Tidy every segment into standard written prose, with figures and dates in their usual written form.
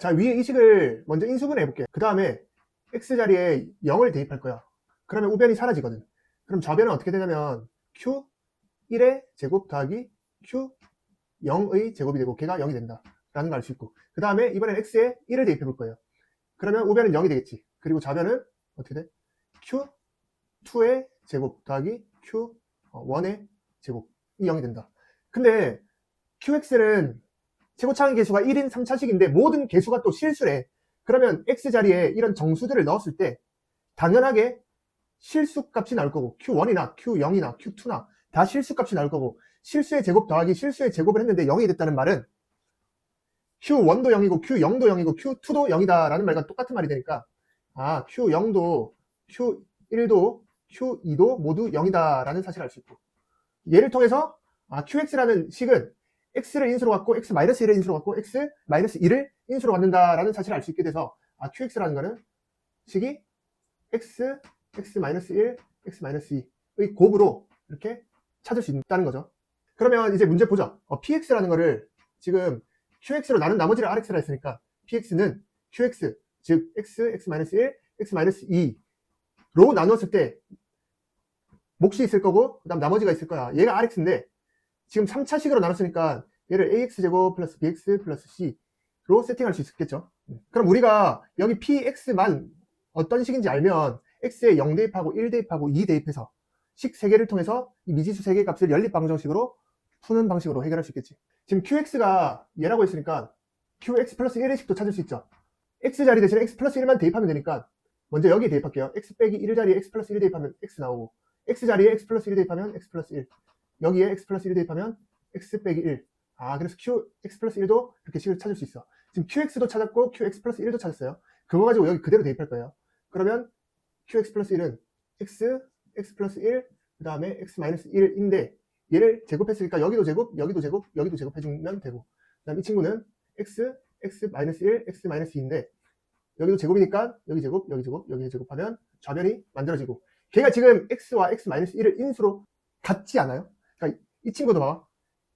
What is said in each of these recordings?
자, 위에 이 식을 먼저 인수분해 해볼게. 그 다음에 x자리에 0을 대입할 거야. 그러면 우변이 사라지거든. 그럼 좌변은 어떻게 되냐면 q1의 제곱 더하기 q0의 제곱이 되고 걔가 0이 된다 라는 걸 알 수 있고, 그 다음에 이번엔 x에 1을 대입해 볼 거예요. 그러면 우변은 0이 되겠지. 그리고 좌변은 어떻게 돼? q2의 제곱 더하기 q1의 제곱이 0이 된다. 근데 qx는 최고차항 계수가 1인 3차식인데 모든 계수가 또 실수래. 그러면 x자리에 이런 정수들을 넣었을 때 당연하게 실수값이 나올 거고, q1이나 q0이나 q2나 다 실수값이 나올 거고, 실수의 제곱 더하기 실수의 제곱을 했는데 0이 됐다는 말은 q1도 0이고 q0도 0이고 q2도 0이다 라는 말과 똑같은 말이 되니까, q0도 q1도 q2도 모두 0이다 라는 사실을 알 수 있고, 얘를 통해서 qx라는 식은 x를 인수로 갖고 x-1을 인수로 갖고 x-1을 인수로 갖는다 라는 사실을 알 수 있게 돼서, qx라는 거는 식이 x, x-1, x-2의 곱으로 이렇게 찾을 수 있다는 거죠. 그러면 이제 문제 보자. px라는 거를 지금 qx로 나눈 나머지를 rx라 했으니까 px는 qx, 즉 x, x-1, x-2로 나누었을 때 몫이 있을 거고 그 다음 나머지가 있을 거야. 얘가 rx인데 지금 3차식으로 나눴으니까 얘를 ax제곱 플러스 bx 플러스 c로 세팅할 수 있겠죠. 그럼 우리가 여기 px만 어떤 식인지 알면 x에 0 대입하고 1 대입하고 2 대입해서 식 3개를 통해서 이 미지수 3개의 값을 연립방정식으로 푸는 방식으로 해결할 수 있겠지. 지금 qx가 얘라고 했으니까 qx 플러스 1의 식도 찾을 수 있죠. x자리 대신에 x 플러스 1만 대입하면 되니까 먼저 여기에 대입할게요. x 빼기 1 자리에 x 플러스 1 대입하면 x 나오고, x자리에 x 플러스 1 대입하면 x 플러스 1, 여기에 x 플러스 1 대입하면 x 빼기 1. 그래서 qx 플러스 1도 이렇게 식을 찾을 수 있어. 지금 qx도 찾았고 qx 플러스 1도 찾았어요. 그거 가지고 여기 그대로 대입할 거예요. 그러면 qx 플러스 1은 x 플러스 1, 그 다음에 x-1인데 얘를 제곱했으니까 여기도 제곱, 여기도 제곱, 여기도 제곱 해주면 되고, 그 다음 이 친구는 x-1, x-2인데 여기도 제곱이니까 여기 제곱, 여기 제곱, 여기 제곱하면 좌변이 만들어지고, 걔가 지금 x와 x-1을 인수로 같지 않아요? 그러니까 이 친구도 봐봐.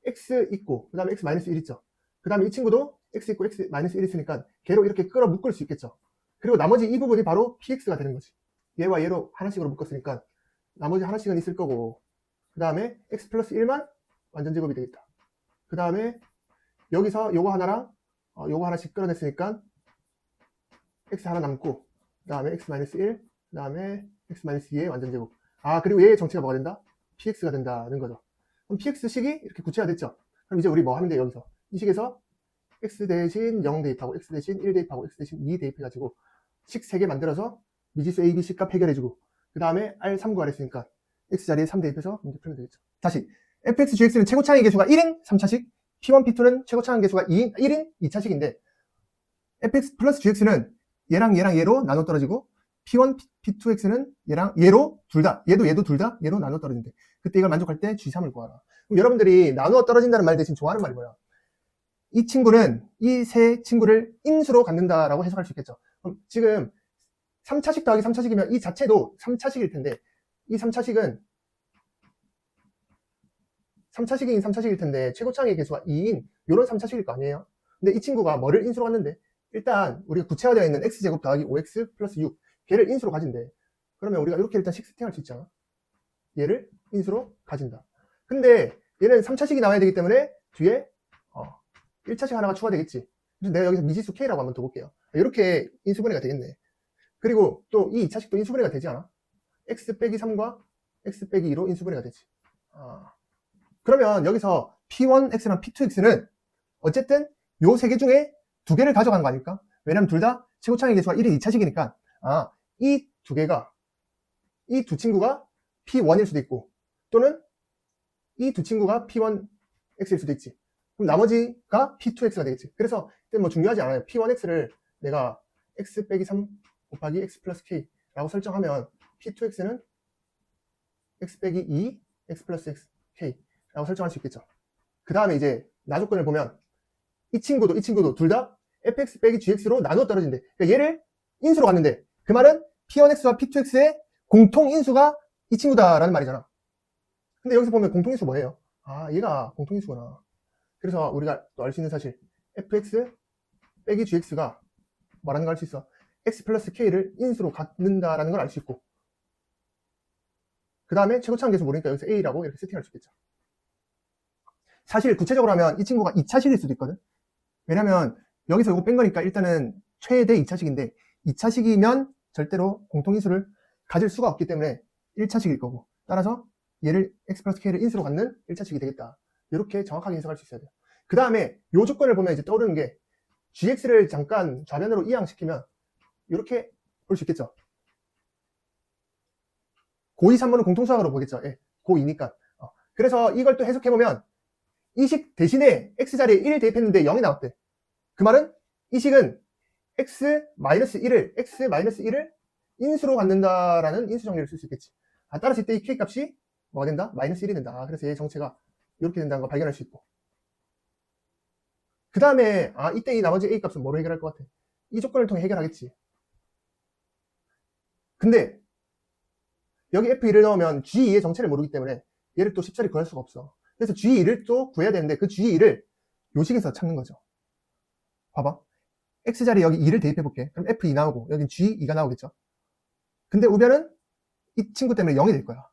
x 있고 그 다음에 x-1 있죠. 그 다음에 이 친구도 x 있고 x-1 있으니까 걔로 이렇게 끌어 묶을 수 있겠죠. 그리고 나머지 이 부분이 바로 px가 되는 거지. 얘와 얘로 하나씩으로 묶었으니까 나머지 하나씩은 있을 거고, 그 다음에 x 플러스 1만 완전 제곱이 되겠다. 그 다음에 여기서 요거 하나랑 요거 하나씩 끌어냈으니까 x 하나 남고, 그 다음에 x-1, 그 다음에 x-2의 완전 제곱. 그리고 얘의 정체가 뭐가 된다? px가 된다는 거죠. 그럼 px식이 이렇게 구체화됐죠. 그럼 이제 우리 뭐 하면 돼? 여기서 이 식에서 x 대신 0 대입하고 x 대신 1 대입하고 x 대신 2 대입해가지고 식 3개 만들어서 미지수 a, b, c 값 해결해주고, 그 다음에 r3 구하랬으니까 x자리에 3 대입해서 문제 풀면 되겠죠. 다시 fx, gx는 최고차항의 계수가 1인 3차식, p1, p2는 최고차항 계수가 1인 2차식인데 fx 플러스 gx는 얘랑 얘로 나눠 떨어지고, p1, p2x는 얘랑 얘로 둘 다, 얘도 둘 다 얘로 나눠 떨어진대. 그때 이걸 만족할 때 g3을 구하라. 그럼 여러분들이 나누어 떨어진다는 말 대신 좋아하는 말이 뭐야? 이 친구는 이 세 친구를 인수로 갖는다라고 해석할 수 있겠죠. 그럼 지금 3차식 더하기 3차식이면 이 자체도 3차식일 텐데, 이 3차식은 3차식이긴 3차식일 텐데 최고차항의 계수가 2인 요런 3차식일 거 아니에요? 근데 이 친구가 뭐를 인수로 갖는데, 일단 우리가 구체화되어 있는 x제곱 더하기 5x 플러스 6 걔를 인수로 가진대. 그러면 우리가 이렇게 일단 식 세팅할 수 있잖아. 얘를 인수로 가진다. 근데 얘는 3차식이 나와야 되기 때문에 뒤에 1차식 하나가 추가되겠지. 그래서 내가 여기서 미지수 k라고 한번 둬볼게요. 이렇게 인수분해가 되겠네. 그리고 또 이 2차식도 인수분해가 되지 않아? x 빼기 3과 x 빼기 2로 인수분해가 되지. 그러면 여기서 p1x랑 p2x는 어쨌든 요 세 개 중에 2개를 가져간 거 아닐까? 왜냐면 둘 다 최고차항의 계수가 1인 2차식이니까 이 두 개가, 이 두 친구가 p1일 수도 있고, 또는 이 두 친구가 p1x일 수도 있지. 그럼 나머지가 p2x가 되겠지. 그래서 뭐 중요하지 않아요. p1x를 내가 x 빼기 3 곱하기 x 플러스 k 라고 설정하면 p2x는 x 빼기 2 x 플러스 x k 라고 설정할 수 있겠죠. 그 다음에 이제 나조건을 보면 이 친구도 둘 다 fx 빼기 gx로 나누어 떨어진대. 그러니까 얘를 인수로 갔는데 그 말은 p1x와 p2x의 공통인수가 이 친구다라는 말이잖아. 근데 여기서 보면 공통인수 뭐예요? 얘가 공통인수구나. 그래서 우리가 또 알 수 있는 사실, fx 빼기 gx가 뭐라는 걸 알 수 있어? x 플러스 k를 인수로 갖는다라는 걸 알 수 있고, 그 다음에 최고차항 계수 모르니까 여기서 a라고 이렇게 세팅할 수 있겠죠. 사실 구체적으로 하면 이 친구가 2차식일 수도 있거든. 왜냐면 여기서 이거 뺀 거니까 일단은 최대 2차식인데 2차식이면 절대로 공통인수를 가질 수가 없기 때문에 1차식일 거고, 따라서 얘를 x 플러스 k를 인수로 갖는 1차식이 되겠다. 이렇게 정확하게 해석할 수 있어야 돼요. 그 다음에 이 조건을 보면 이제 떠오르는 게 gx를 잠깐 좌변으로 이항시키면 이렇게 볼 수 있겠죠. 고2, 3번은 공통수학으로 보겠죠. 예, 고2니까. 그래서 이걸 또 해석해보면 이 식 대신에 x자리에 1 대입했는데 0이 나왔대. 그 말은 이 식은 x-1을 인수로 갖는다라는 인수 정리를 쓸 수 있겠지. 따라서 이때 이 k값이 뭐가 된다? -1이 된다. 그래서 얘의 정체가 이렇게 된다는 걸 발견할 수 있고, 그 다음에 이때 이 나머지 a 값은 뭐로 해결할 것 같아? 이 조건을 통해 해결하겠지. 근데 여기 f1을 넣으면 g2의 정체를 모르기 때문에 얘를 또 쉽사리 구할 수가 없어. 그래서 g2를 또 구해야 되는데 그 g2를 요 식에서 찾는 거죠. 봐봐, x자리에 여기 2를 대입해 볼게. 그럼 f2 나오고 여긴 g2가 나오겠죠. 근데 우변은 이 친구 때문에 0이 될 거야.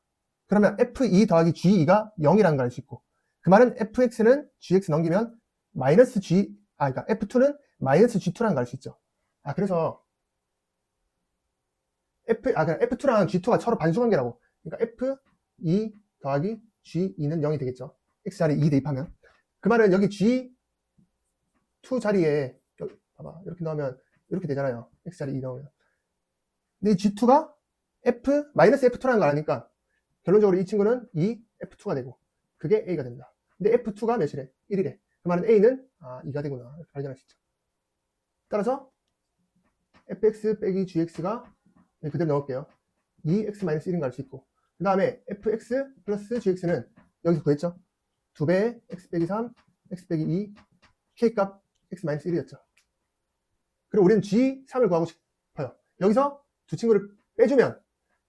그러면 f2 더하기 g2가 0이라는 걸 알 수 있고, 그 말은 fx는 gx 넘기면 그러니까 f2는 -g2라는 걸 알 수 있죠. 그래서 f2랑 g2가 서로 반수관계라고. 그러니까 f2 더하기 g2는 0이 되겠죠. x자리 2 대입하면. 그 말은 여기 g2 자리에 여기 봐봐, 이렇게 넣으면 이렇게 되잖아요. x자리 2 넣으면. 근데 이 g2가 -f2라는 걸 아니까 결론적으로 이 친구는 f2가 되고 그게 a가 된다. 근데 f2가 몇이래? 1이래. 그 말은 a는 2가 되구나. 이렇게 발견할 수 있죠. 따라서 fx 빼기 gx가 그대로 넣을게요. 2x-1인 걸 알 수 있고, 그 다음에 fx 플러스 gx는 여기서 구했죠. 2배의 x 빼기 3, x 빼기 2, k값 x-1이었죠. 그리고 우리는 g3을 구하고 싶어요. 여기서 두 친구를 빼주면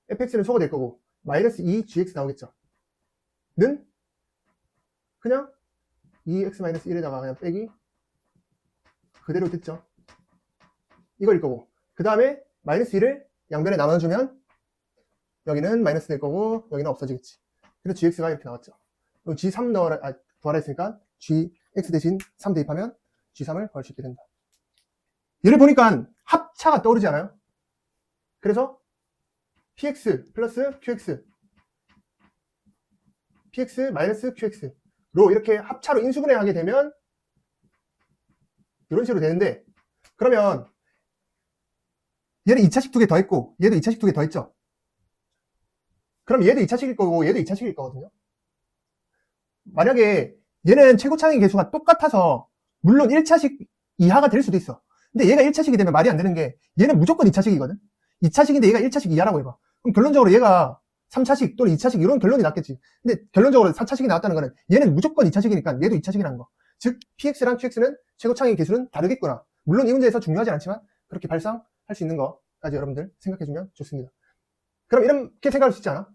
fx는 소가 될 거고 -2gx 나오겠죠. 는 그냥 2x-1에다가 그냥 빼기 그대로 됐죠. 이걸 거고, 그 다음에 -1을 양변에 나눠주면 여기는 마이너스 될 거고 여기는 없어지겠지. 그래서 gx가 이렇게 나왔죠. 그럼 g3 구하라 했으니까 gx 대신 3 대입하면 g3을 구할 수 있게 된다. 얘를 보니까 합차가 떠오르지 않아요? 그래서 px 플러스 qx px 마이너스 qx로 이렇게 합차로 인수분해하게 되면 이런 식으로 되는데, 그러면 얘는 2차식 2개 더했고 얘도 2차식 2개 더했죠. 그럼 얘도 2차식일 거고 얘도 2차식일 거거든요. 만약에 얘는 최고차항의 개수가 똑같아서 물론 1차식 이하가 될 수도 있어. 근데 얘가 1차식이 되면 말이 안 되는 게 얘는 무조건 2차식이거든. 2차식인데 얘가 1차식 이하라고 해봐. 그럼 결론적으로 얘가 3차식 또는 2차식 이런 결론이 났겠지. 근데 결론적으로 4차식이 나왔다는 거는 얘는 무조건 2차식이니까 얘도 2차식이라는 거. 즉 px랑 qx는 최고차항의 개수는 다르겠구나. 물론 이 문제에서 중요하진 않지만 그렇게 발상할 수 있는 거까지 여러분들 생각해주면 좋습니다. 그럼 이렇게 생각할 수 있지 않아?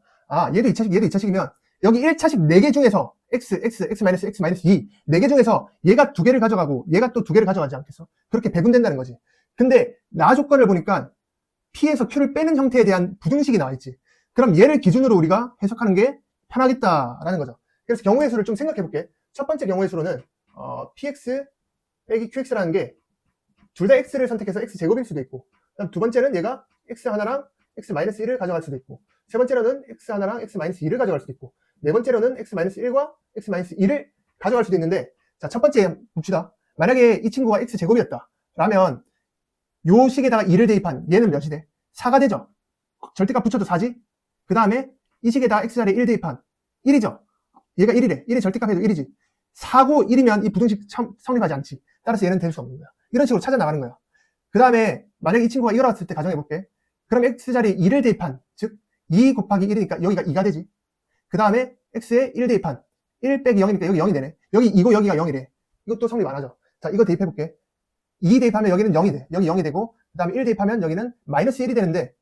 얘도 2차식 얘도 2차식이면 여기 1차식 4개 중에서 x-2 4개 중에서 얘가 2개를 가져가고 얘가 또 2개를 가져가지 않겠어? 그렇게 배분된다는 거지. 근데 나 조건을 보니까 p에서 q를 빼는 형태에 대한 부등식이 나와있지. 그럼 얘를 기준으로 우리가 해석하는 게 편하겠다라는 거죠. 그래서 경우의 수를 좀 생각해 볼게. 첫 번째 경우의 수로는 px 빼기 qx라는 게 둘 다 x를 선택해서 x제곱일 수도 있고, 그다음 두 번째는 얘가 x 하나랑 x-1을 가져갈 수도 있고, 세 번째로는 x 하나랑 x-2를 가져갈 수도 있고, 네 번째로는 x-1과 x-2를 가져갈 수도 있는데, 자, 첫 번째 봅시다. 만약에 이 친구가 x제곱이었다 라면 요 식에다가 2를 대입한 얘는 몇이 돼? 4가 되죠. 절대값 붙여도 4지. 그 다음에 이 식에다가 x자리에 1 대입한 1이죠. 얘가 1이래. 1의 절대값 해도 1이지. 4고 1이면 이 부등식 성립하지 않지. 따라서 얘는 될 수 없는 거야. 이런 식으로 찾아나가는 거야. 그 다음에 만약에 이 친구가 이걸 왔을 때 가정해볼게. 그럼 x자리에 2를 대입한, 즉 2 곱하기 1이니까 여기가 2가 되지. 그 다음에 x에 1 대입한 1 빼기 0이니까 여기 0이 되네. 여기 2고 여기가 0이래. 이것도 성립 안 하죠. 자, 이거 대입해볼게. 2 대입하면 여기는 0이 돼. 여기 0이 되고, 그 다음에 1 대입하면 여기는 마이너스 1이 되는데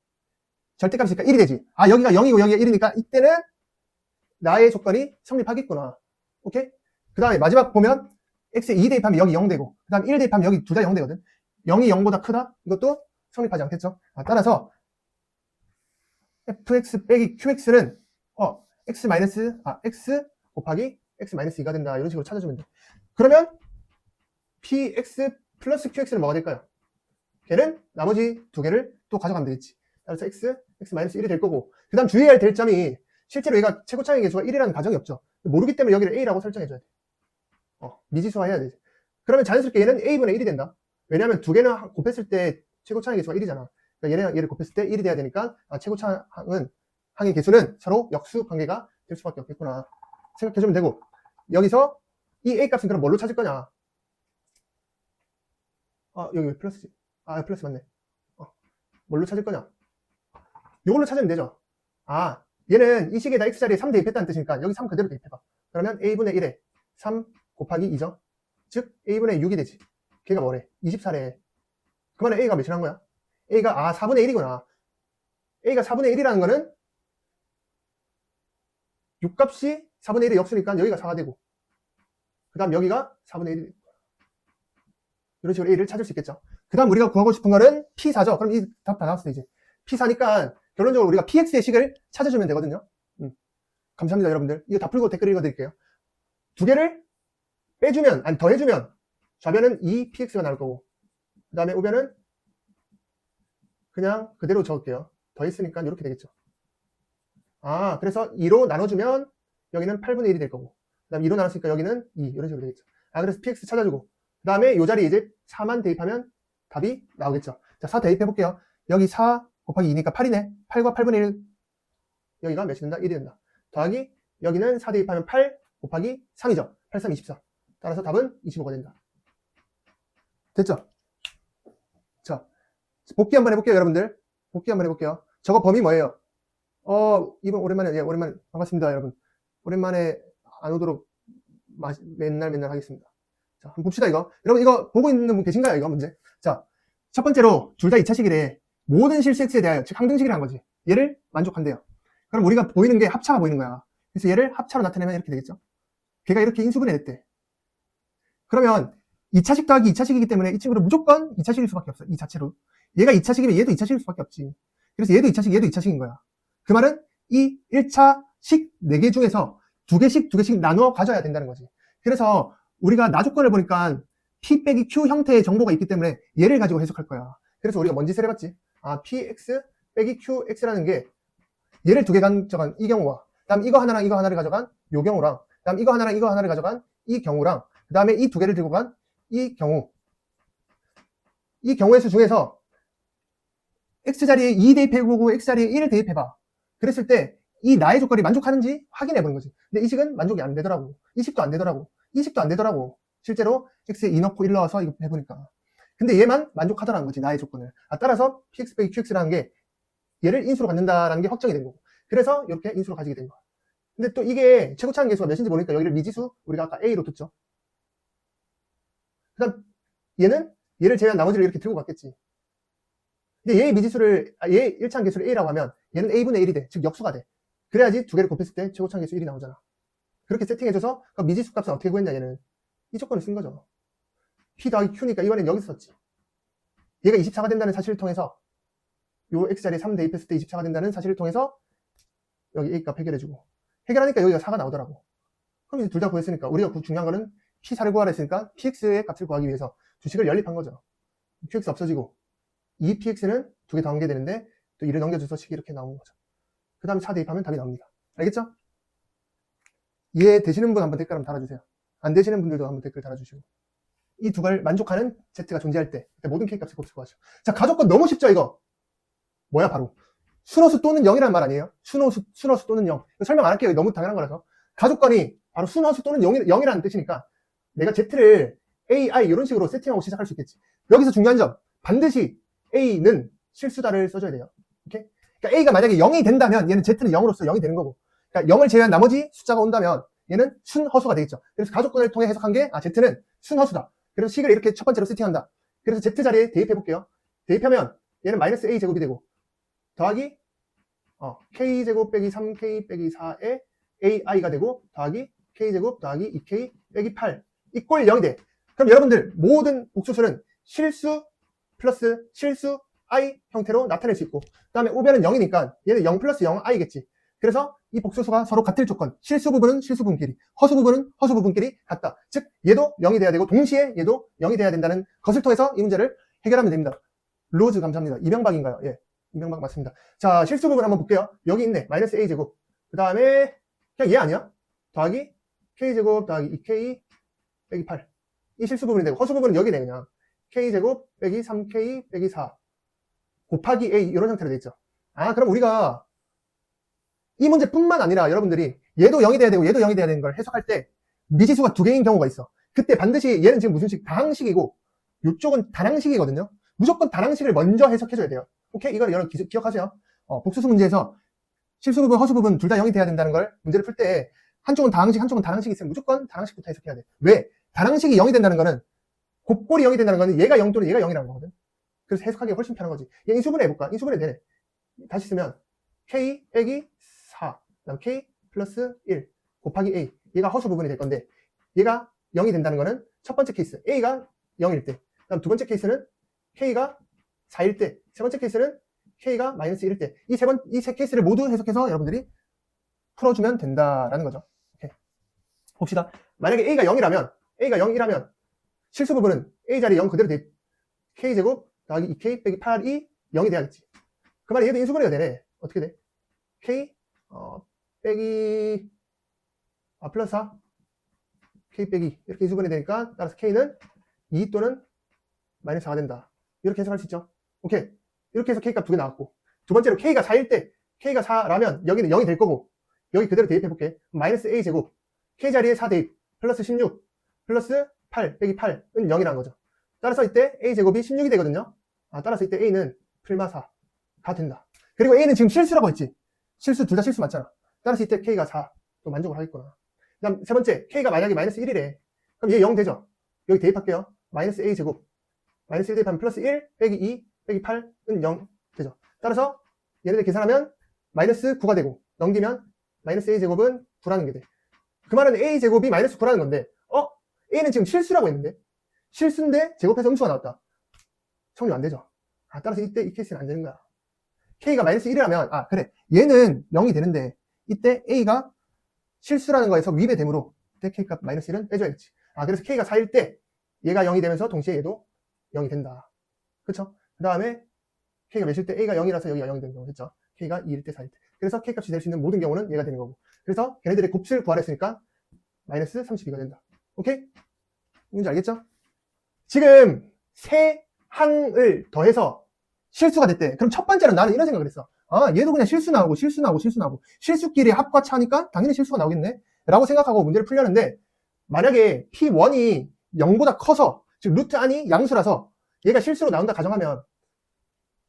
절대값이니까 1이 되지. 여기가 0이고 여기가 1이니까 이때는 나의 조건이 성립하겠구나. 오케이? 그 다음에 마지막 보면 x에 2 대입하면 여기 0 되고, 그 다음에 1 대입하면 여기 둘 다 0 되거든. 0이 0보다 크다? 이것도 성립하지 않겠죠? 따라서 fx 빼기 qx는 x 곱하기 x-2가 된다. 이런 식으로 찾아주면 돼. 그러면 px 플러스 qx는 뭐가 될까요? 걔는 나머지 두 개를 또 가져가면 되겠지. 따라서 x-1이 될 거고, 그 다음 주의해야 될 점이 실제로 얘가 최고차항의 개수가 1이라는 가정이 없죠. 모르기 때문에 여기를 a라고 설정해줘야 돼. 미지수화 해야 돼. 그러면 자연스럽게 얘는 a분의 1이 된다. 왜냐하면 두 개는 곱했을 때 최고차항의 개수가 1이잖아. 그러니까 얘랑 얘를 곱했을 때 1이 돼야 되니까 최고차항의 개수는 서로 역수 관계가 될 수밖에 없겠구나 생각해주면 되고, 여기서 이 a 값은 그럼 뭘로 찾을 거냐? 여기 플러스지. 플러스 맞네. 뭘로 찾을 거냐? 이걸로 찾으면 되죠. 얘는 이 식에다 x자리에 3 대입했다는 뜻이니까 여기 3 그대로 대입해봐. 그러면 a분의 1에 3 곱하기 2죠. 즉 a분의 6이 되지. 걔가 뭐래? 24래. 그러면 a가 몇이란 거야? a가 4분의 1이구나. a가 4분의 1이라는 거는 6값이 4분의 1의 역수니까 여기가 4가 되고, 그 다음 여기가 4분의 1이 되고, 이런 식으로 a를 찾을 수 있겠죠. 그 다음 우리가 구하고 싶은 거는 p4죠. 그럼 이 답 다 나왔어 이제. p4니까 결론적으로 우리가 px의 식을 찾아주면 되거든요. 감사합니다 여러분들. 이거 다 풀고 댓글 읽어드릴게요. 두 개를 빼주면, 더해주면 좌변은 2px가 나올 거고, 그 다음에 우변은 그냥 그대로 적을게요. 더했으니까 이렇게 되겠죠. 그래서 2로 나눠주면 여기는 8분의 1이 될 거고, 그 다음에 2로 나눴으니까 여기는 2, 이런 식으로 되겠죠. 그래서 px 찾아주고, 그 다음에 이 자리에 이제 4만 대입하면 답이 나오겠죠. 자, 4 대입해볼게요. 여기 4 곱하기 2니까 8이네. 8과 8분의 1, 여기가 몇이 된다? 1이 된다. 더하기, 여기는 4 대입하면 8 곱하기 3이죠. 8, 3, 24. 따라서 답은 25가 된다. 됐죠? 자, 복귀 한번 해볼게요, 여러분들. 복귀 한번 해볼게요. 저거 범위 뭐예요? 이번 오랜만에, 오랜만에, 반갑습니다, 여러분. 오랜만에 안 오도록 맨날 하겠습니다. 자, 한번 봅시다, 이거. 여러분, 이거 보고 있는 분 계신가요, 이거 문제? 자, 첫 번째로, 둘 다 2차식이래. 모든 실수 x에 대하여, 즉, 항등식이라는 거지. 얘를 만족한대요. 그럼 우리가 보이는 게 합차가 보이는 거야. 그래서 얘를 합차로 나타내면 이렇게 되겠죠. 걔가 이렇게 인수분해 됐대. 그러면 2차식 더하기 2차식이기 때문에 이 친구는 무조건 2차식일 수밖에 없어. 이 자체로. 얘가 2차식이면 얘도 2차식일 수밖에 없지. 그래서 얘도 2차식, 얘도 2차식인 거야. 그 말은 이 1차식 4개 중에서 2개씩 나누어 가져야 된다는 거지. 그래서 우리가 나 조건을 보니까 p 빼기 q 형태의 정보가 있기 때문에 얘를 가지고 해석할 거야. 그래서 우리가 뭔 짓을 해봤지? px 빼기 qx라는 게 얘를 2개 가져간 이 경우와, 그 다음 이거 하나랑 이거 하나를 가져간 요 경우랑, 그 다음 이거 하나랑 이거 하나를 가져간 이 경우랑, 그 다음에 이 2개를 들고 간 이 경우, 이 경우의 수 중에서 x자리에 2 대입해보고 x자리에 1을 대입해봐. 그랬을 때 이 나의 조건이 만족하는지 확인해보는 거지. 근데 이 식은 만족이 안 되더라고. 이 식도 안 되더라고. 이 식도 안 되더라고. 실제로 x에 2 넣고 1 넣어서 이거 해보니까. 근데 얘만 만족하더라는 거지, 나의 조건을. 따라서 px 빼기 qx라는 게 얘를 인수로 갖는다라는 게 확정이 된 거고. 그래서 이렇게 인수로 가지게 된 거야. 근데 또 이게 최고차항 개수가 몇인지 모르니까 여기를 미지수, 우리가 아까 a로 뒀죠. 그 다음 얘를 제외한 나머지를 이렇게 들고 갔겠지. 근데 얘의 미지수를, 얘 1차항 개수를 a라고 하면 얘는 a분의 1이 돼. 즉 역수가 돼. 그래야지 두 개를 곱했을 때 최고차항 개수 1이 나오잖아. 그렇게 세팅해줘서 그 미지수 값은 어떻게 구했냐, 얘는. 이 조건을 쓴 거죠. p 더하기 q니까 이번엔 여기서 썼지. 얘가 24가 된다는 사실을 통해서, 요 x자리에 3 대입했을 때 24가 된다는 사실을 통해서 여기 a 값 해결해주고, 해결하니까 여기가 4가 나오더라고. 그럼 이제 둘 다 구했으니까 우리가 중요한 거는 p4를 구하라 했으니까 px의 값을 구하기 위해서 주식을 연립한 거죠. qx 없어지고 이 px는 2개 더 넘겨야 되는데 또 1을 넘겨줘서 식이 이렇게 나오는 거죠. 그 다음에 4 대입하면 답이 나옵니다. 알겠죠? 이해 되시는 분 한번 댓글 한번 달아주세요. 안 되시는 분들도 한번 댓글 달아주시고. 이 두 가지를 만족하는 z가 존재할 때 모든 k값을 곱해서 구하죠. 자, 가족권 너무 쉽죠, 이거? 뭐야, 바로 순호수 또는 0이라는 말 아니에요? 순호수 또는 0. 설명 안 할게요. 너무 당연한 거라서. 가족권이 바로 순호수 또는 0이라는 뜻이니까 내가 z를 ai 이런 식으로 세팅하고 시작할 수 있겠지. 여기서 중요한 점, 반드시 a는 실수다를 써줘야 돼요. 오케이? 그러니까 a가 만약에 0이 된다면 얘는 z는 0으로서 0이 되는 거고, 그러니까 0을 제외한 나머지 숫자가 온다면 얘는 순허수가 되겠죠. 그래서 가족권을 통해 해석한 게 z는 순허수다. 그래서 식을 이렇게 첫 번째로 세팅한다. 그래서 z 자리에 대입해 볼게요. 대입하면 얘는 마이너스 a 제곱이 되고, 더하기 k제곱 빼기 3k 빼기 4에 ai가 되고, 더하기 k제곱 더하기 2k 빼기 8 이꼴 0이 돼. 그럼 여러분들 모든 복수수는 실수 플러스 실수 i 형태로 나타낼 수 있고, 그 다음에 우변은 0이니까 얘는 0 플러스 0 i겠지. 그래서 이 복소수가 서로 같을 조건, 실수 부분은 실수 부분끼리, 허수 부분은 허수 부분끼리 같다. 즉 얘도 0이 돼야 되고 동시에 얘도 0이 돼야 된다는 것을 통해서 이 문제를 해결하면 됩니다. 로즈 감사합니다. 이명박인가요? 예, 이명박 맞습니다. 자, 실수 부분 한번 볼게요. 여기 있네. 마이너스 a제곱. 그 다음에 그냥 얘 아니야? 더하기 k제곱 더하기 2k 빼기 8. 이 실수 부분이 되고, 허수 부분은 여기네. 그냥 k제곱 빼기 3k 빼기 4 곱하기 a, 이런 형태로 돼 있죠. 아, 그럼 우리가 이 문제뿐만 아니라 여러분들이 얘도 0이 돼야 되고 얘도 0이 돼야 되는 걸 해석할 때 미지수가 두 개인 경우가 있어. 그때 반드시 얘는 지금 무슨 식? 다항식이고 이쪽은 단항식이거든요. 무조건 단항식을 먼저 해석해줘야 돼요. 오케이? 이걸 여러분 기억하세요. 복수수 문제에서 실수 부분, 허수 부분 둘 다 0이 돼야 된다는 걸 문제를 풀 때 한쪽은 다항식, 한쪽은 단항식이 있으면 무조건 단항식부터 해석해야 돼. 왜? 단항식이 0이 된다는 거는, 곱골이 0이 된다는 거는 얘가 0 또는 얘가 0이라는 거거든. 그래서 해석하기가 훨씬 편한 거지. 얘 인수분해 해볼까? 인수분해 되네. 다시 쓰면 k 빼기 4, 그다음 k 플러스 1 곱하기 a. 얘가 허수 부분이 될 건데, 얘가 0이 된다는 거는 첫 번째 케이스 a가 0일 때, 그다음 두 번째 케이스는 k가 4일 때, 세 번째 케이스는 k가 마이너스 1일 때, 이 세 케이스를 모두 해석해서 여러분들이 풀어주면 된다라는 거죠. 오케이. 봅시다. 만약에 a가 0이라면 실수 부분은 a 자리에 0 그대로 돼. k제곱 더하기 2k 빼기 8이 0이 돼야겠지. 그 말에 얘도 인수분해가 되네. 어떻게 돼? k 빼기 플러스 4 k 빼기 이렇게 인수분해 되니까, 따라서 k는 2 또는 마이너스 4가 된다. 이렇게 해석할 수 있죠. 오케이. 이렇게 해서 k값 두 개 나왔고, 두 번째로 k가 4일 때, k가 4라면 여기는 0이 될 거고, 여기 그대로 대입해볼게. 마이너스 a제곱 k 자리에 4 대입 플러스 16 플러스 8 빼기 8은 0이라는 거죠. 따라서 이때 a제곱이 16이 되거든요. 따라서 이때 a는 풀마 4가 된다. 그리고 a는 지금 실수라고 했지. 실수, 둘 다 실수 맞잖아. 따라서 이때 k가 4, 또 만족을 하겠구나. 그 다음 세 번째, k가 만약에 마이너스 1이래. 그럼 얘 0 되죠. 여기 대입할게요. 마이너스 a제곱 마이너스 1 대입하면 플러스 1 빼기 2 빼기 8은 0 되죠. 따라서 얘네들 계산하면 마이너스 9가 되고, 넘기면 마이너스 a제곱은 9라는 게 돼. 그 말은 a제곱이 마이너스 9라는 건데, a는 지금 실수라고 했는데, 실수인데 제곱해서 음수가 나왔다. 성립 안 되죠. 따라서 이때 이 케이스는 안 되는 거야. k가 마이너스 1이라면, 그래, 얘는 0이 되는데 이때 a가 실수라는 거에서 위배되므로 이때 k값 마이너스 1은 빼줘야겠지. 그래서 k가 4일 때 얘가 0이 되면서 동시에 얘도 0이 된다. 그쵸? 그 다음에 k가 몇일 때 a가 0이라서 여기가 0이 되는 경우 됐죠. k가 2일 때 4일 때. 그래서 k값이 될 수 있는 모든 경우는 얘가 되는 거고, 그래서 걔네들의 곱수를 구하랬으니까 마이너스 32가 된다. 오케이? 뭔지 알겠죠? 지금 세 항을 더해서 실수가 됐대. 그럼 첫 번째는 나는 이런 생각을 했어. 얘도 그냥 실수 나오고 실수끼리 합과 차니까 당연히 실수가 나오겠네 라고 생각하고 문제를 풀려는데, 만약에 P1이 0보다 커서, 즉 루트 안이 양수라서 얘가 실수로 나온다 가정하면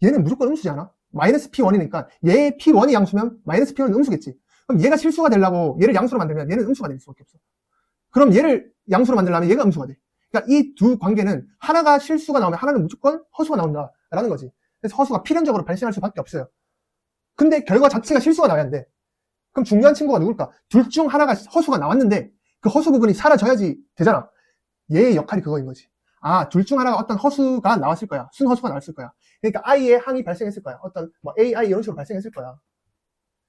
얘는 무조건 음수지 않아? 마이너스 P1이니까 얘 P1이 양수면 마이너스 P1은 음수겠지. 그럼 얘가 실수가 되려고 얘를 양수로 만들면 얘는 음수가 될 수밖에 없어. 그럼 얘를 양수로 만들려면 얘가 음수가 돼. 그러니까 이 두 관계는 하나가 실수가 나오면 하나는 무조건 허수가 나온다라는 거지. 그래서 허수가 필연적으로 발생할 수밖에 없어요. 근데 결과 자체가 실수가 나와야 돼. 그럼 중요한 친구가 누굴까? 둘 중 하나가 허수가 나왔는데 그 허수 부분이 사라져야지 되잖아. 얘의 역할이 그거인 거지. 둘 중 하나가 어떤 허수가 나왔을 거야. 순허수가 나왔을 거야. 그러니까 i의 항이 발생했을 거야. 어떤 ai 이런 식으로 발생했을 거야.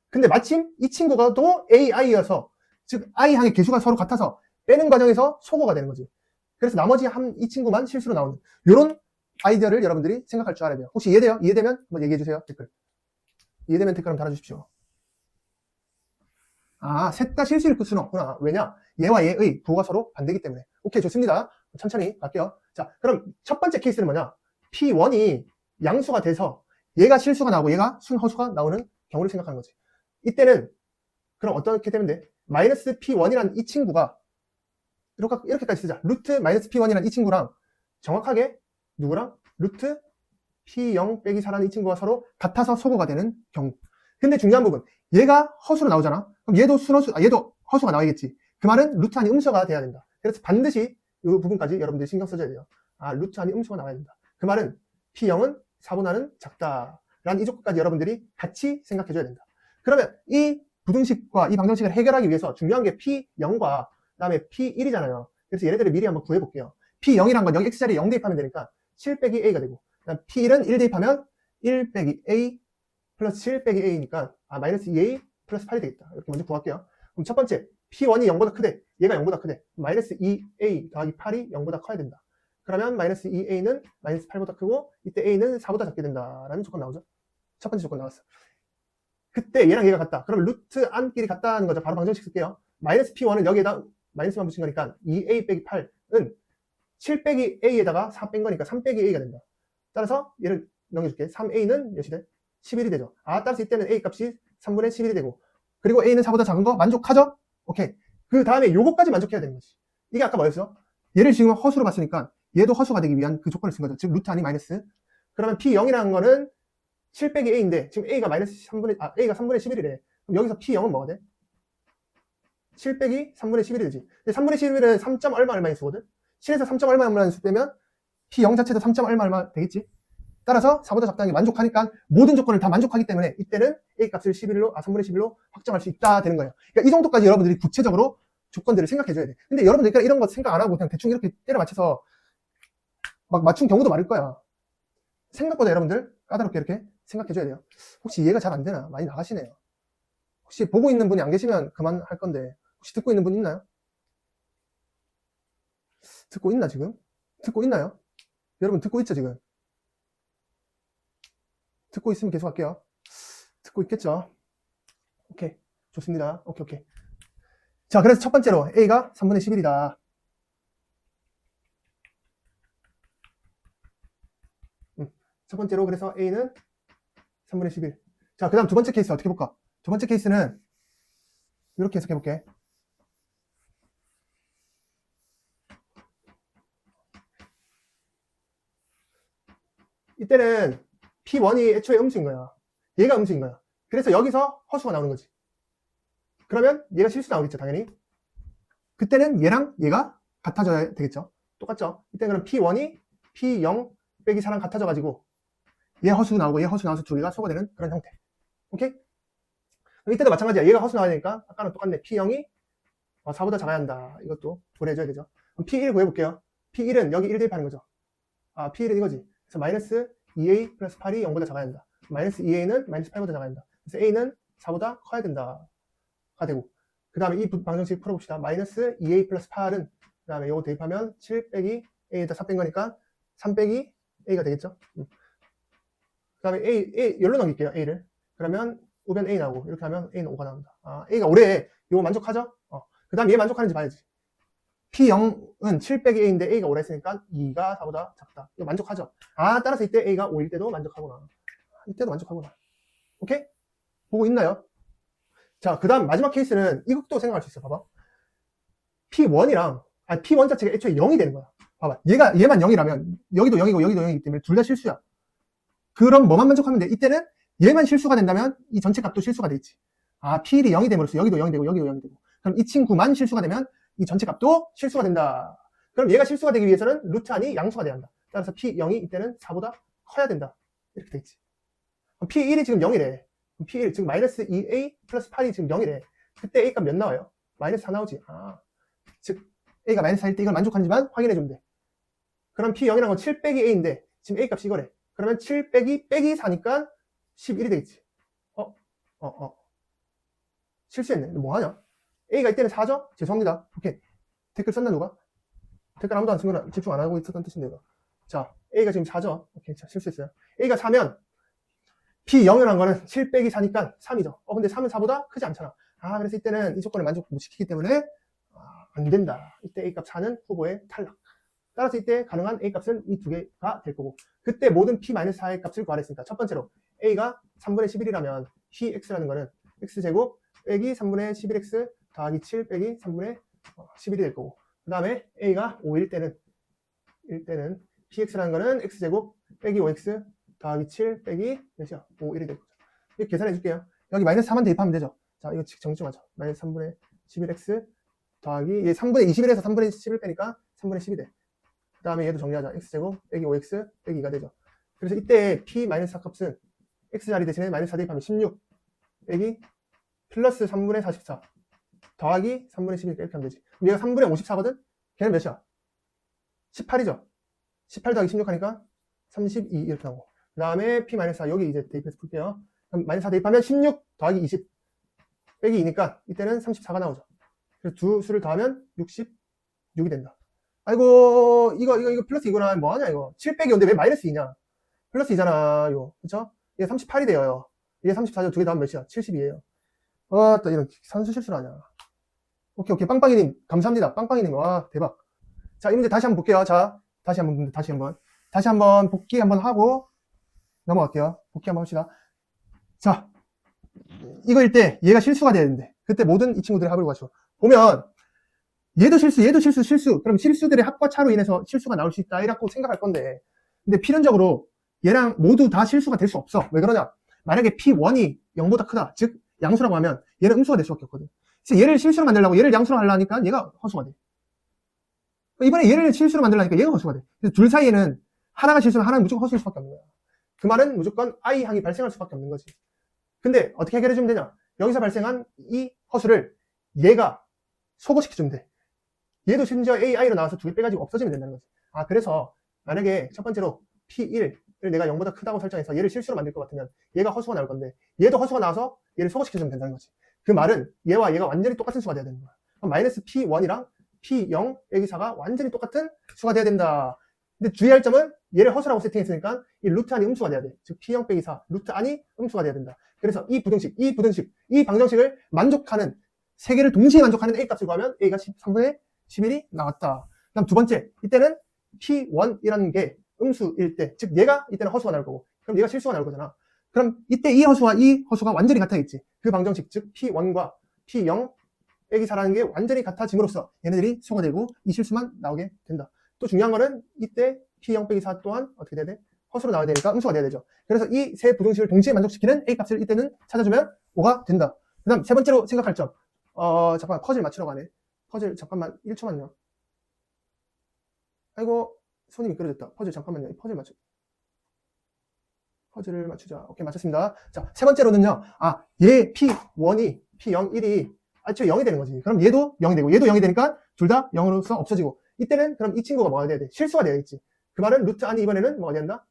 근데 마침 이 친구가 또 ai여서, 즉 i 항의 개수가 서로 같아서 빼는 과정에서 소거가 되는 거지. 그래서 나머지 이 친구만 실수로 나오는 이런 아이디어를 여러분들이 생각할 줄 알아야 돼요. 혹시 이해돼요? 이해되면 한번 얘기해 주세요. 댓글. 이해되면 댓글 한번 달아주십시오. 셋 다 실수일 수는 없구나. 왜냐? 얘와 얘의 부호가 서로 반대이기 때문에. 오케이, 좋습니다. 천천히 갈게요. 자, 그럼 첫 번째 케이스는 뭐냐? P1이 양수가 돼서 얘가 실수가 나오고 얘가 순허수가 나오는 경우를 생각하는 거지. 이때는 그럼 어떻게 되면 돼? 마이너스 P1이라는 이 친구가 이렇게까지 쓰자. 루트 마이너스 P1이라는 이 친구랑 정확하게 누구랑? 루트 P0 빼기 4라는 이 친구가 서로 같아서 소거가 되는 경우. 근데 중요한 부분, 얘가 허수로 나오잖아. 그럼 얘도 얘도 허수가 나와야겠지. 그 말은 루트 안이 음수가 돼야 된다. 그래서 반드시 이 부분까지 여러분들이 신경 써줘야 돼요. 루트 안이 음수가 나와야 된다. 그 말은 P0은 4보다는 작다라는 이 조건까지 여러분들이 같이 생각해줘야 된다. 그러면 이 부등식과 이 방정식을 해결하기 위해서 중요한 게 P0과 그다음에 P1이잖아요. 그래서 얘네들을 미리 한번 구해볼게요. P0이란 건 여기 x자리에 0 대입하면 되니까 7 빼기 a가 되고, P1은 1 대입하면 1 빼기 A 플러스 7 빼기 A니까 마이너스 2A 플러스 8이 되겠다. 이렇게 먼저 구할게요. 그럼 첫 번째 P1이 0보다 크대. 얘가 0보다 크대. 마이너스 2A 더하기 8이 0보다 커야 된다. 그러면 마이너스 2A는 마이너스 8보다 크고 이때 A는 4보다 작게 된다라는 조건 나오죠. 첫 번째 조건 나왔어. 그때 얘랑 얘가 같다. 그러면 루트 안끼리 같다는 거죠. 바로 방정식 쓸게요. 마이너스 P1은 여기에다 마이너스만 붙인 거니까 2A 빼기 8은 7 빼기 A에다가 4 뺀 거니까 3 빼기 A가 된다. 따라서 얘를 넘겨줄게. 3A는 몇이 돼? 11이 되죠. 따라서 이때는 A 값이 3분의 11이 되고 그리고 A는 4보다 작은 거 만족하죠? 오케이. 그 다음에 요거까지 만족해야 되는 거지. 이게 아까 뭐였어? 얘를 지금 허수로 봤으니까 얘도 허수가 되기 위한 그 조건을 쓴 거죠. 즉 루트 안이 마이너스. 그러면 P0이라는 거는 7 빼기 A인데 지금 A가 마이너스 3분의 A가 3분의 11이래. 그럼 여기서 P0은 뭐가 돼? 7 빼기 3분의 11이 되지. 근데 3분의 11은 3. 얼마인 수거든? 7에서 3. 얼마인 수 빼면 P0 자체도 3. 얼마 되겠지? 따라서 4보다 작다는 게 만족하니까 모든 조건을 다 만족하기 때문에 이때는 A 값을 3분의 11로 확정할 수 있다 되는 거예요. 그러니까 이 정도까지 여러분들이 구체적으로 조건들을 생각해 줘야 돼. 근데 여러분들 이런 거 생각 안 하고 그냥 대충 이렇게 때려 맞춰서 막 맞춘 경우도 많을 거야. 생각보다 여러분들 까다롭게 이렇게 생각해 줘야 돼요. 혹시 이해가 잘 안 되나? 많이 나가시네요. 혹시 보고 있는 분이 안 계시면 그만 할 건데 혹시 듣고 있는 분 있나요? 듣고 있나 지금? 듣고 있나요? 여러분 듣고 있죠 지금? 듣고 있으면 계속 할게요. 듣고 있겠죠? 오케이. 좋습니다. 오케이. 자, 그래서 첫 번째로 A가 3분의 11이다. 첫 번째로 그래서 A는 3분의 11. 자, 그 다음 두 번째 케이스 어떻게 볼까? 두 번째 케이스는 이렇게 해석해 볼게. 이때는 P1이 애초에 음수인 거야. 얘가 음수인 거야. 그래서 여기서 허수가 나오는 거지. 그러면 얘가 실수 나오겠죠, 당연히. 그때는 얘랑 얘가 같아져야 되겠죠. 똑같죠? 이때는 그럼 P1이 P0 빼기 4랑 같아져가지고 얘 허수 나오고 얘 허수 나와서 두 개가 소거되는 그런 형태. 오케이? 이때도 마찬가지야. 얘가 허수 나와야 되니까 아까랑 똑같네. P0이 4보다 작아야 한다. 이것도 보내줘야 되죠. 그럼 P1 구해볼게요. P1은 여기 1 대입하는 거죠. P1은 이거지. 그래서 마이너스 2A 플러스 8이 0보다 작아야 한다. 마이너스 2A는 마이너스 8보다 작아야 한다. 그래서 A는 4보다 커야 된다. 가 되고. 그 다음에 이 방정식 풀어봅시다. 마이너스 2A 플러스 8은 그 다음에 이거 대입하면 7 빼기 A에다 4 뺀 거니까 3 빼기 A가 되겠죠. 그 다음에 A 열로 넘길게요. A를. 그러면 우변 A 나오고 이렇게 하면 A는 5가 나온다. A가 오래. 이거 만족하죠? 그 다음 얘 만족하는지 봐야지. P0은 7 빼기 A인데 A가 오래 했으니까 2가 4보다 작다. 이거 만족하죠? 따라서 이때 A가 5일 때도 만족하구나. 이때도 만족하구나. 오케이? 보고 있나요? 자, 그 다음 마지막 케이스는 이것도 생각할 수 있어. 봐봐. P1이랑, P1 자체가 애초에 0이 되는 거야. 봐봐. 얘만 0이라면, 여기도 0이고 여기도 0이기 때문에 둘 다 실수야. 그럼 뭐만 만족하면 돼? 이때는 얘만 실수가 된다면 이 전체 값도 실수가 되겠지. P1이 0이 됨으로써 여기도 0이 되고 여기도 0이 되고. 그럼 이 친구만 실수가 되면 이 전체 값도 실수가 된다. 그럼 얘가 실수가 되기 위해서는 루트 안이 양수가 돼야 한다. 따라서 P0이 이때는 4보다 커야 된다. 이렇게 되겠지. 그럼 P1이 지금 0이래. P1, 즉 마이너스 2A 플러스 8이 지금 0이래. 그때 A 값 몇 나와요? 마이너스 4 나오지. 즉 A가 마이너스 4일 때 이걸 만족하는지만 확인해주면 돼. 그럼 P0이라는 건 7 빼기 A인데 지금 A 값이 이거래. 그러면 7 빼기 4니까 11이 되겠지. 실수했네. 뭐하냐? A가 이때는 4죠? 죄송합니다. 오케이. 댓글 썼나 누가? 댓글 아무도 안 쓴 거라 집중 안 하고 있었던 뜻인데 이거. 자, A가 지금 4죠? 오케이. 자, 실수했어요. A가 4면 P0이라는 거는 7 빼기 4니까 3이죠. 근데 3은 4보다 크지 않잖아. 그래서 이때는 이 조건을 만족 못 시키기 때문에 안 된다. 이때 A값 4는 후보에 탈락. 따라서 이때 가능한 A값은 이 두 개가 될 거고 그때 모든 P-4의 값을 구하랬으니까 첫 번째로 A가 3분의 11이라면 PX라는 거는 X제곱 빼기 3분의 11X 더하기 7 빼기 3분의 11이 될 거고 그 다음에 A가 5일 때는 PX라는 거는 X제곱 빼기 5X 더하기 7 빼기 몇이야? 5, 1이 될 거죠. 이렇게 계산해 줄게요. 여기 마이너스 4만 대입하면 되죠. 자, 이거 정리하죠. 마이너스 3분의 11x 더하기 얘 3분의 21에서 3분의 11 빼니까 3분의 10이 돼. 그 다음에 얘도 정리하자. x제곱 빼기 5x 빼기 2가 되죠. 그래서 이때 p-4 값은 x자리 대신에 마이너스 4 대입하면 16 빼기 플러스 3분의 44 더하기 3분의 11 이렇게 하면 되지. 그럼 얘가 3분의 54거든? 걔는 몇이야? 18이죠. 18 더하기 16 하니까 32 이렇게 나오고 그 다음에 P-4 여기 이제 대입해서 풀게요. 그럼 마이너스 4 대입하면 16 더하기 20 빼기 2니까 이때는 34가 나오죠. 그래서 두 수를 더하면 66이 된다. 아이고 이거 플러스 이거나 뭐하냐 이거 7 빼기 5인데 왜 마이너스 2냐 플러스 2잖아요. 그쵸? 이게 38이 돼요. 이게 34죠. 두 개 더하면 몇이야? 72에요. 또 이런 산수 실수를 하냐. 오케이 빵빵이님 감사합니다. 빵빵이님 와 대박. 자 이 문제 다시 한번 볼게요. 자 다시 한번 복귀 한번 하고 넘어갈게요. 복귀 한번 합시다. 자 이거일 때 얘가 실수가 돼야 되는데 그때 모든 이 친구들의 합을 구하시오. 보면 얘도 실수 그럼 실수들의 합과 차로 인해서 실수가 나올 수 있다 이라고 생각할 건데 근데 필연적으로 얘랑 모두 다 실수가 될 수 없어. 왜 그러냐 만약에 P1이 0보다 크다 즉 양수라고 하면 얘는 음수가 될 수밖에 없거든. 그래서 얘를 실수로 만들려고 얘를 양수로 하려니까 얘가 허수가 돼. 이번에 얘를 실수로 만들려니까 얘가 허수가 돼. 그래서 둘 사이에는 하나가 실수면 하나는 무조건 허수일 수밖에 없는 거야. 그 말은 무조건 I항이 발생할 수밖에 없는 거지. 근데 어떻게 해결해주면 되냐 여기서 발생한 이 허수를 얘가 소거시켜주면 돼. 얘도 심지어 AI로 나와서 두 개 빼가지고 없어지면 된다는 거지. 그래서 만약에 첫 번째로 P1을 내가 0보다 크다고 설정해서 얘를 실수로 만들 것 같으면 얘가 허수가 나올 건데 얘도 허수가 나와서 얘를 소거시켜주면 된다는 거지. 그 말은 얘와 얘가 완전히 똑같은 수가 돼야 되는 거야. 그럼 마이너스 P1이랑 P0 빼기 4가 완전히 똑같은 수가 돼야 된다. 근데 주의할 점은 얘를 허수라고 세팅했으니까 이 루트 안이 음수가 돼야 돼. 즉 P0 빼기 4 루트 안이 음수가 돼야 된다. 그래서 이 방정식을 만족하는 세 개를 동시에 만족하는 A 값을 구하면 A가 13분의 11이 나왔다. 그다음 두 번째, 이때는 P1이라는 게 음수일 때, 즉 얘가 이때는 허수가 나올 거고, 그럼 얘가 실수가 나올 거잖아. 그럼 이때 이 허수가 완전히 같아있지. 그 방정식, 즉 P1과 P0 빼기 4라는 게 완전히 같아짐으로써 얘네들이 수가 되고 이 실수만 나오게 된다. 또 중요한 거는 이때 P0 빼기 4 또한 어떻게 돼야 돼? 허수로 나와야 되니까 음수가 돼야 되죠. 그래서 이 세 부등식을 동시에 만족시키는 A 값을 이때는 찾아주면 5가 된다. 그 다음 세 번째로 생각할 점. 잠깐만 퍼즐 맞추러 가네. 퍼즐 잠깐만 1초만요. 아이고 손이 미끄러졌다. 퍼즐 잠깐만요. 퍼즐을 맞추자. 오케이 맞췄습니다. 자, 세 번째로는요. 얘 P1이 P0, 1이 저 0이 되는 거지. 그럼 얘도 0이 되고 얘도 0이 되니까 둘 다 0으로서 없어지고 이때는 그럼 이 친구가 뭐가 돼야 돼? 실수가 돼야겠지. 그 말은 루트 안이 이번에는 뭐가 된다?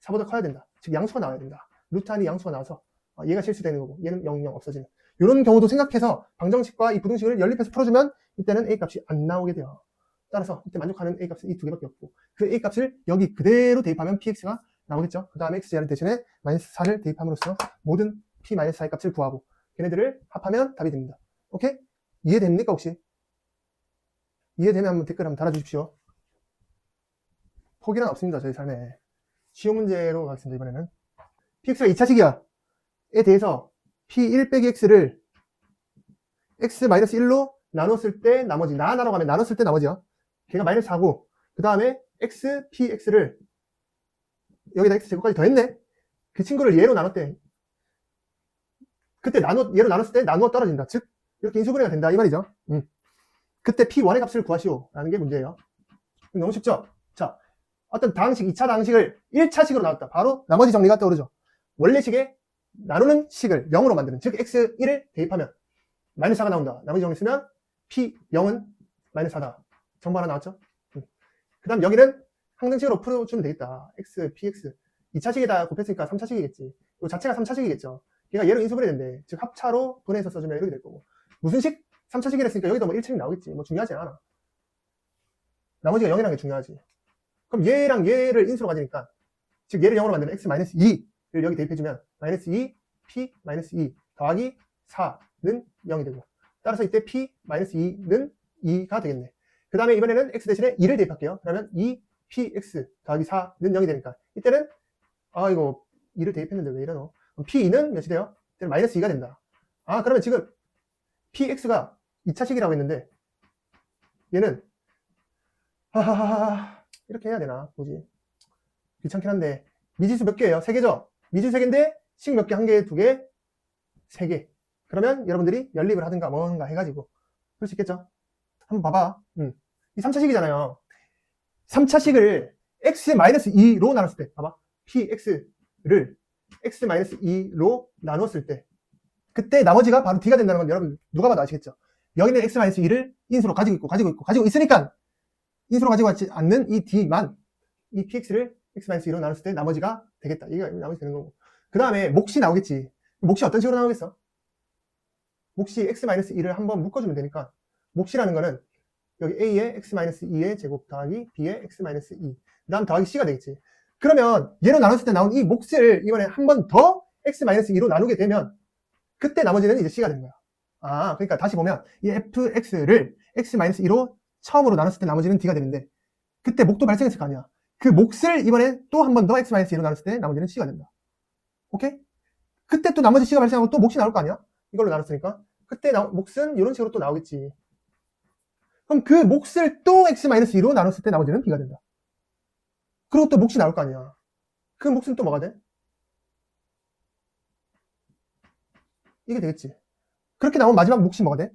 4보다 커야 된다. 즉 양수가 나와야 된다. 루트 안이 양수가 나와서 얘가 실수되는 거고 얘는 0, 0 없어지는. 이런 경우도 생각해서 방정식과 이 부등식을 연립해서 풀어주면 이때는 A 값이 안 나오게 돼요. 따라서 이때 만족하는 A 값은 이 두 개밖에 없고 그 A 값을 여기 그대로 대입하면 PX가 나오겠죠. 그 다음에 X자를 대신에 마이너스 4를 대입함으로써 모든 P-4의 값을 구하고 걔네들을 합하면 답이 됩니다. 오케이? 이해됩니까 혹시? 이해되면 한번 댓글 한번 달아주십시오. 포기란 없습니다. 저희 삶에. 쉬운 문제로 가겠습니다. 이번에는 PX가 2차식이야 에 대해서 P1 빼기 X를 X-1로 나눴을 때 나머지 나눠 가면 나눴을 때 나머지야. 걔가 마이너스 4고 그 다음에 X, PX를 여기다 X제곱까지 더했네. 그 친구를 얘로 나눴대. 그때 얘로 나눴을 때 나누어 떨어진다. 즉 이렇게 인수분해가 된다 이 말이죠. 그때 P1의 값을 구하시오 라는 게 문제예요. 너무 쉽죠? 자, 어떤 다항식, 2차 다항식을 1차식으로 나왔다. 바로 나머지 정리가 떠오르죠. 원래식에 나누는 식을 0으로 만드는, 즉 x1을 대입하면 마이너스 4가 나온다. 나머지 정리 쓰면 P0은 마이너스 4다. 정보 하나 나왔죠? 그 다음 여기는 항등식으로 풀어주면 되겠다. x, px 2차식에다 곱했으니까 3차식이겠지. 이 자체가 3차식이겠죠. 얘가 얘로 인수분해 된대. 즉 합차로 분해해서 써주면 이렇게 될 거고. 무슨 식? 3차식이라 했으니까 여기도 뭐 1차식 나오겠지. 뭐 중요하지 않아. 나머지가 0이라는 게 중요하지. 그럼 얘랑 얘를 인수로 가지니까 즉 얘를 0으로 만드는 x-2를 여기 대입해주면 마이너스 2, p-2 더하기 4는 0이 되고 따라서 이때 p-2는 2가 되겠네. 그 다음에 이번에는 x 대신에 2를 대입할게요. 그러면 2px 더하기 4는 0이 되니까 이때는 이거 2를 대입했는데 왜 이러노? 그럼 p2는 몇이 돼요? 이때는 마이너스 2가 된다. 그러면 지금 px가 2차식이라고 했는데 얘는 이렇게 해야 되나? 뭐지? 귀찮긴 한데 미지수 몇 개예요? 3개죠? 미지수 3개인데 식 몇 개? 1개, 2개, 3개. 그러면 여러분들이 연립을 하든가 뭔가 해가지고 풀 수 있겠죠? 한번 봐봐. 이 3차식이잖아요. 3차식을 x-2로 나눴을 때 봐봐. px를 x-2로 나눴을 때 그때 나머지가 바로 d가 된다는 건 여러분 누가 봐도 아시겠죠? 여기는 x-2를 인수로 가지고 있으니까 인수로 가지고 있지 않는 이 d만 이 px를 x-2로 나눴을 때 나머지가 되겠다. 이게 나머지 되는 거고. 그 다음에 몫이 나오겠지. 몫이 어떤 식으로 나오겠어? 몫이 x-2를 한번 묶어주면 되니까 몫이라는 거는 여기 a의 x-2의 제곱 더하기 b의 x-2 그 다음 더하기 c가 되겠지. 그러면 얘로 나눴을 때 나온 이 몫을 이번에 한 번 더 x-2로 나누게 되면 그때 나머지는 이제 c가 되는 거야. 아, 그러니까 다시 보면 이 fx를 x-2로 처음으로 나눴을 때 나머지는 d가 되는데 그때 몫도 발생했을 거 아니야. 그 몫을 이번에 또 한 번 더 x-2로 나눴을 때 나머지는 c가 된다. 오케이? 그때 또 나머지 c가 발생하고 또 몫이 나올 거 아니야? 이걸로 나눴으니까 그때 몫은 이런 식으로 또 나오겠지. 그럼 그 몫을 또 x-2로 나눴을 때 나머지는 b가 된다. 그리고 또 몫이 나올 거 아니야. 그 몫은 또 뭐가 돼? 이게 되겠지. 그렇게 나오면 마지막 몫이 뭐가 돼?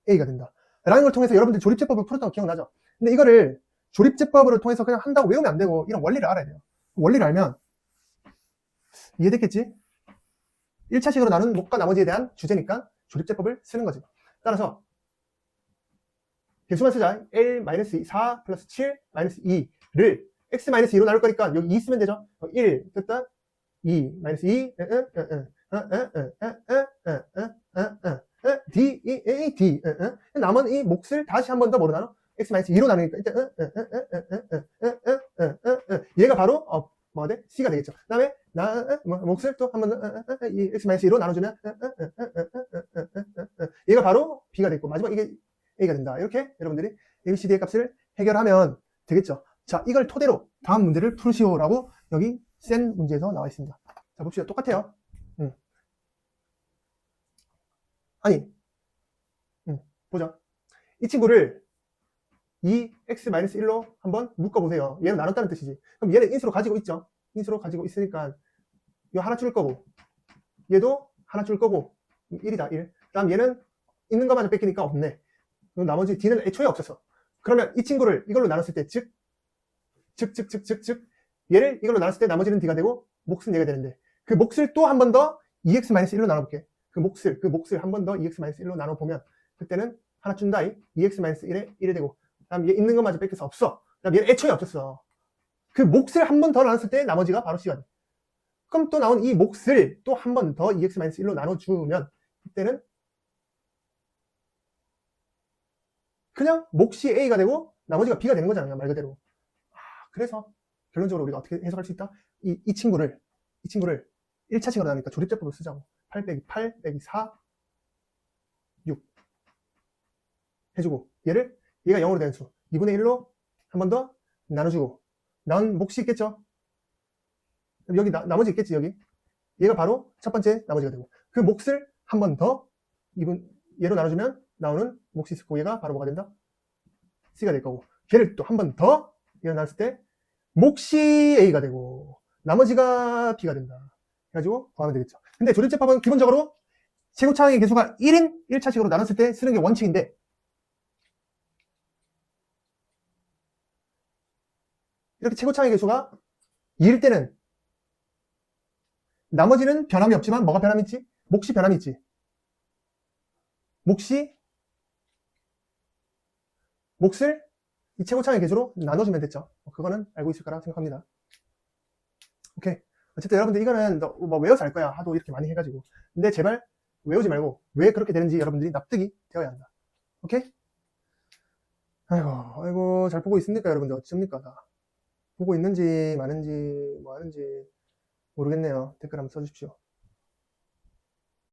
a가 된다. 라는 걸 통해서 여러분들 조립제법을 풀었다고 기억나죠? 근데 이거를 조립제법을 통해서 그냥 한다고 외우면 안 되고 이런 원리를 알아야 돼요. 원리를 알면 이해됐겠지? 1차식으로 나눈 몫과 나머지에 대한 주제니까 조립제법을 쓰는 거지. 따라서 개수만 쓰자. L-4 플러스 7 마이너스 2를 x-2로 나눌 거니까 여기 2 쓰면 되죠. 1 됐다. 2 마이너스 2 D, A, D 남은 이 몫을 다시 한 번 더 뭐로 나눠? x-2로 나누니까 일단 얘가 바로 뭐가 돼? C가 되겠죠. 그 다음에 몫을 또 한 번 더 이 x-2로 나눠주면 얘가 바로 B가 되고 마지막 이게 A가 된다. 이렇게 여러분들이 ABCD의 값을 해결하면 되겠죠. 자, 이걸 토대로 다음 문제를 풀으시오라고 여기 센 문제에서 나와 있습니다. 자, 봅시다. 똑같아요. 아니, 보자. 이 친구를 2x-1로 한번 묶어보세요. 얘는 나눴다는 뜻이지. 그럼 얘는 인수로 가지고 있죠. 인수로 가지고 있으니까 이거 하나 줄 거고 얘도 하나 줄 거고 1이다 1. 그 다음 얘는 있는 것마저 뺏기니까 없네. 그럼 나머지 D는 애초에 없었어. 그러면 이 친구를 이걸로 나눴을 때 즉 얘를 이걸로 나눴을 때 나머지는 D가 되고 몫은 얘가 되는데 그 몫을 또 한 번 더 2x-1로 나눠볼게. 그 몫을 한 번 더 2x-1로 나눠보면 그때는 하나 준다. 2x-1에 1이 되고 그 다음 얘 있는 것마저 뺏겨서 없어. 그 다음 얘는 애초에 없었어. 그 몫을 한 번 더 나눴을 때 나머지가 바로 C가 돼. 그럼 또 나온 이 몫을 또 한 번 더 2x-1로 나눠주면 그때는 그냥 몫이 A가 되고 나머지가 B가 되는 거잖아요. 말 그대로. 그래서 결론적으로 우리가 어떻게 해석할 수 있다? 이 친구를 1차식으로 나누니까 조립제법을 쓰자고. 8 빼기 8 빼기 4 6 해주고 얘가 0으로 되는 수 2분의 1로 한 번 더 나눠주고 나온 몫이 있겠죠? 여기 나머지 있겠지 여기. 얘가 바로 첫 번째 나머지가 되고 그 몫을 한 번 더 얘로 나눠주면 나오는 몫이 있을 거고 얘가 바로 뭐가 된다? C가 될 거고 걔를 또 한 번 더 얘로 나눴을 때 몫이 A가 되고 나머지가 B가 된다. 해가지고 더하면 되겠죠. 근데 조립제법은 기본적으로 최고차항의 개수가 1인 1차식으로 나눴을 때 쓰는 게 원칙인데 이렇게 최고차항의 개수가 2일 때는 나머지는 변함이 없지만 뭐가 변함이 있지? 몫이 변함이 있지. 몫을 이 최고차항의 개수로 나눠주면 됐죠. 그거는 알고 있을 거라 생각합니다. 오케이. 어쨌든 여러분들 이거는 뭐 외워서 알 거야. 하도 이렇게 많이 해가지고. 근데 제발 외우지 말고 왜 그렇게 되는지 여러분들이 납득이 되어야 한다. 오케이? 아이고 잘 보고 있습니까 여러분들? 어쩝니까 다. 보고 있는지 마는지 뭐 하는지 모르겠네요. 댓글 한번 써주십시오.